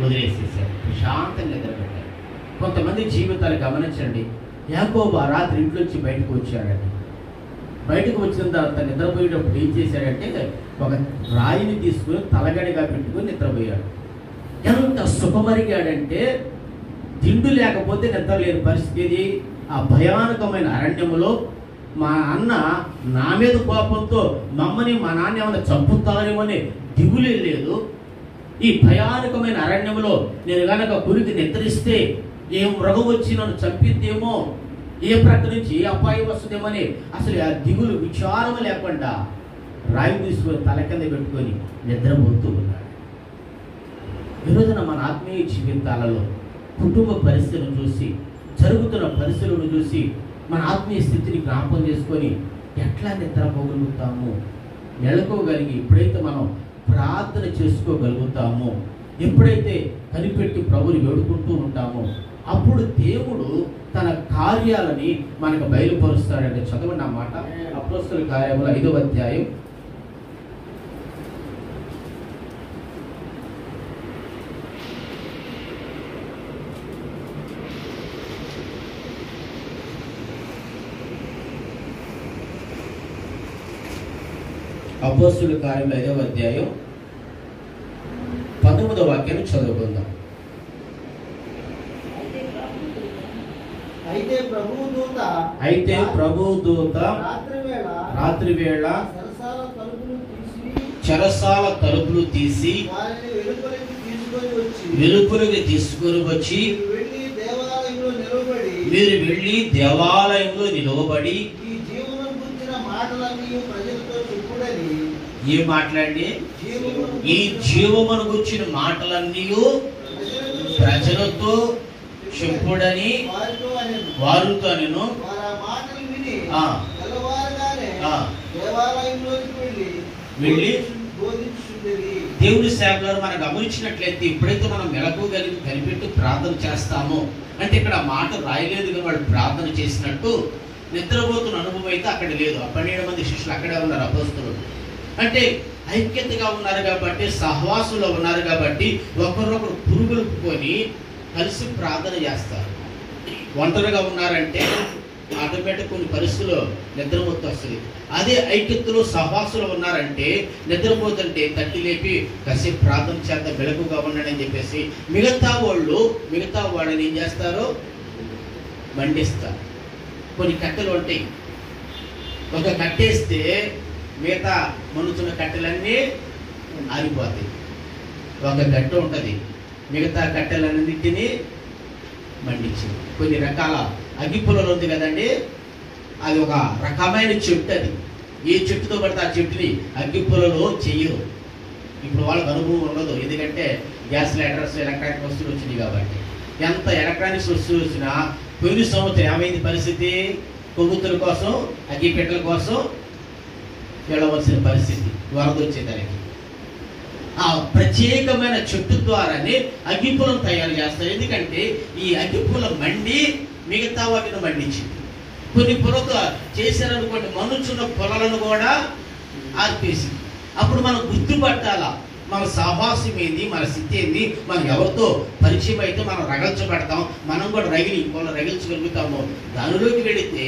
వదిలేసేసారు, ప్రశాంతంగా నిద్రపెట్టారు. కొంతమంది జీవితాలు గమనించండి. యాకోబు ఆ రాత్రి ఇంట్లోంచి బయటకు వచ్చాడండి. బయటకు వచ్చిన తర్వాత నిద్రపోయేటప్పుడు ఏం చేశాడంటే ఒక రాయిని తీసుకుని తలగడిగా పెట్టుకుని నిద్రపోయాడు. ఎంత సుఖమరిగాడంటే తిండి లేకపోతే నిద్ర లేని పరిస్థితి. ఆ భయానకమైన అరణ్యములో మా అన్న నా మీద కోపంతో మమ్మని మా నాన్న ఏమైనా చంపుతారేమని దిగులే లేదు. ఈ భయానకమైన అరణ్యంలో నేను కనుక గురికి నిద్రిస్తే ఏ మృగం వచ్చి నన్ను చంపిద్దేమో, ఏ ప్రక్క నుంచి ఏ అపాయం వస్తుందేమని అసలు ఆ దిగులు విచారం లేకుండా రాయి తీసుకొని తల కింద పెట్టుకొని నిద్రపోతూ ఉన్నాడు. ఈరోజున మన ఆత్మీయ జీవితాలలో కుటుంబ పరిస్థితులను చూసి, జరుగుతున్న పరిస్థితులను చూసి మన ఆత్మీయ స్థితిని జ్ఞాపకం చేసుకొని ఎట్లా నిద్రపోగలుగుతాము, నెలకోగలిగి ఎప్పుడైతే మనం ప్రార్థన చేసుకోగలుగుతామో, ఎప్పుడైతే కనిపెట్టి ప్రభుని వేడుకుంటూ ఉంటామో అప్పుడు దేవుడు తన కార్యాలని మనకు బయలుపరుస్తాడంటే. చదవండి ఆ మాట. అపోస్తలుల కార్యములు 5వ అధ్యాయం 19వ వాక్యాన్ని చదువుకుందాం. అయితే ప్రభువు దూత రాత్రి వేళ చెరసాల తలుపులు తీసి వెలుపలికి తీసుకొని వచ్చి మీరు వెళ్ళి దేవాలయంలో నిలవబడి ఏ మాట్లాడి ఈ జీవమును గుర్చిన మాటలన్నీ ప్రజలతో చెప్పుడని వారితో నేను వెళ్ళి దేవుడి సేవకులు మనం గమనించినట్లయితే ఎప్పుడైతే మనం మెలకువగలిగి కనిపెట్టి ప్రార్థన చేస్తామో అంటే ఇక్కడ మాట రాయలేదు కానీ వాళ్ళు ప్రార్థన చేసినట్టు నిద్రపోతున్న అనుభవం అయితే అక్కడ లేదు. 12 మంది శిష్యులు అక్కడే ఉన్నారు అపోస్తలులు. అంటే ఐక్యతగా ఉన్నారు కాబట్టి, సహవాసులో ఉన్నారు కాబట్టి ఒకరొకరు పురుగులుపుకొని కలిసి ప్రార్థన చేస్తారు. ఒంటరిగా ఉన్నారంటే ఆటోమేటిక్ కొన్ని పరిస్థితుల్లో నిద్రపోతూ వస్తుంది. అదే ఐక్యతలో సహవాసులు ఉన్నారంటే నిద్రపోతుంటే తట్టి లేపి కాసేపు ప్రార్థన చేత వెలుగుగా ఉండండి అని చెప్పేసి మిగతా వాళ్ళని ఏం చేస్తారు, మండిస్తారు. కొన్ని కట్టెలు ఉంటాయి, ఒక కట్టేస్తే మిగతా మనుచున్న కట్టెలన్నీ ఆరిపోతాయి. ఒక గట్ట ఉంటుంది, మిగతా కట్టెలన్నింటినీ మండించింది. కొన్ని రకాల అగ్గిపుల్లలు ఉంది కదండి, అది ఒక రకమైన చెట్టు. అది ఏ చెట్టుతో పడితే ఆ చెట్టుని అగ్గిపుల్లలో చెయ్యరు. ఇప్పుడు వాళ్ళకి అనుభవం ఉండదు, ఎందుకంటే గ్యాస్ లైటర్స్ ఎలక్ట్రానిక్ వస్తువులు వచ్చినాయి కాబట్టి. ఎంత ఎలక్ట్రానిక్స్ వస్తువులు వచ్చినా కొన్ని సంవత్సరం ఏమైంది పరిస్థితి, కొవ్వొత్తుల కోసం అగ్గిపెట్టెల కోసం వెళ్ళవలసిన పరిస్థితి వరద వచ్చేదానికి. ఆ ప్రత్యేకమైన చెట్టు ద్వారానే అగ్గిపులం తయారు చేస్తారు. ఎందుకంటే ఈ అగ్గిపులం మండి మిగతా వాటిని మండించింది. కొన్ని పొలతో చేశారనుకోండి, మనుచున్న పొలాలను కూడా ఆర్పేసింది. అప్పుడు మనం గుర్తుపట్టాలా మన సహవాసం ఏంది, మన స్థితి ఏంది, మనం ఎవరితో పరిచయం అయితే మనం రగల్చబడతాం, మనం కూడా రగిలించుకోగలుగుతాము. దానిలోకి వెళితే